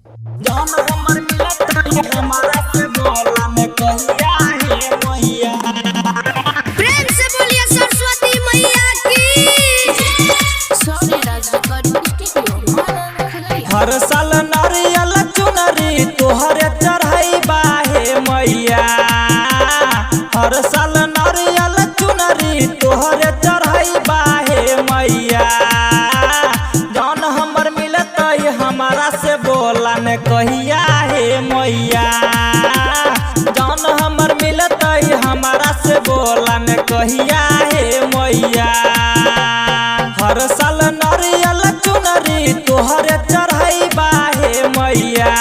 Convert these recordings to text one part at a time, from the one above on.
जौन हमर मिलत रही हमारा से बोला में कहिया हे मैया। प्रेम से बोलिए सरस्वती मैया की। हर साल नारियल चुनरी तोहरे चढ़ाई बाहे मैया। हर साल नारियल चुनरी तोहरे चढ़ाई बाहे मैया। जौन हमर मिलत हमारा से बोला ने कहिया हे मैया। जौन हमर मिलत हमारा से बोला ने कहिया हे मैया। हर साल नारियल चुनरी तोहरे चढ़ाई बाहे मैया।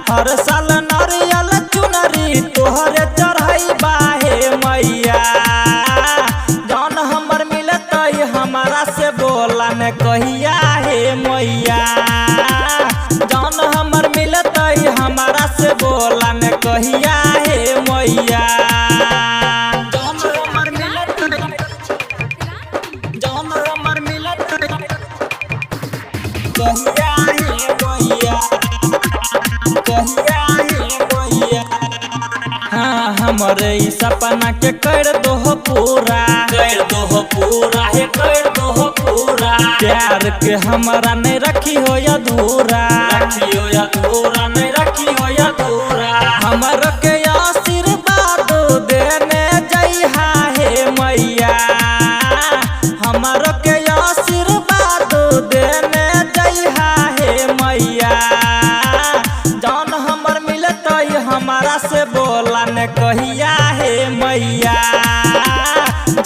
हर साल नारियल चुनरी तोहरे चढ़ाई बाहे मैया। जौन हमर मिलत हमारा से बोला ने कहिया हे मैया। जौन हमर मिलत हमारा से बोला ने कहिया हे मैया। जौन हमर मिलत जौन हमर मिलत कहिया हे मैया। कहिया हे मैया। हाँ हमरे ई सपना के कर दो पूरा। कर दो पूरा हे कर दो पूरा। प्यार के हमारा नहीं रखी हो अधूरा। रखी हो अधूरा नहीं रखी हो अधूरा। हमर के आशीर्वाद देने जइहा हे मैया। हमर के आशीर्वाद देने जइहा हे मैया। जौन हमर मिलत हमारा से बोला ने कहिया हे मैया।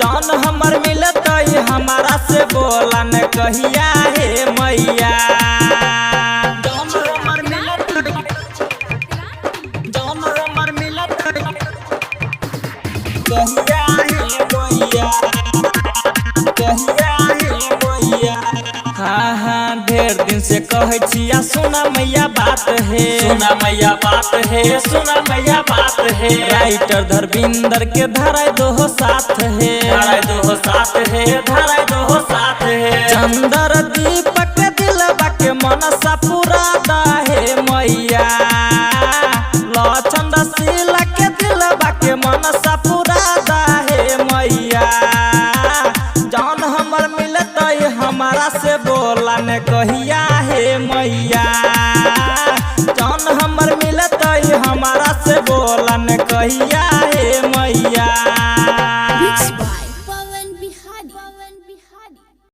जौन हमर मिलत हमारा से बोला ने कहिया हे मैया। जौन हमर मिलत जौन हमर मिलत कहिया हे मैया। कहिया हे मैया। हाँ हाँ ढेर दिन से कहे छिया सुना मैया बात है। सुना मैया बात है सुना मैया बात है। राइटर धर्मिंदर के धराई दो साथ है। धराई दो साथ है धराई दो साथ है। चंदर दीपक दिलबा के मनसा पूरा दाहे मैया। लचंद शीला के दिलबा के मनसा पूरा दाहे मैया। जौन हमर मिलत हमारा से बोला ने कहिया हे मैया।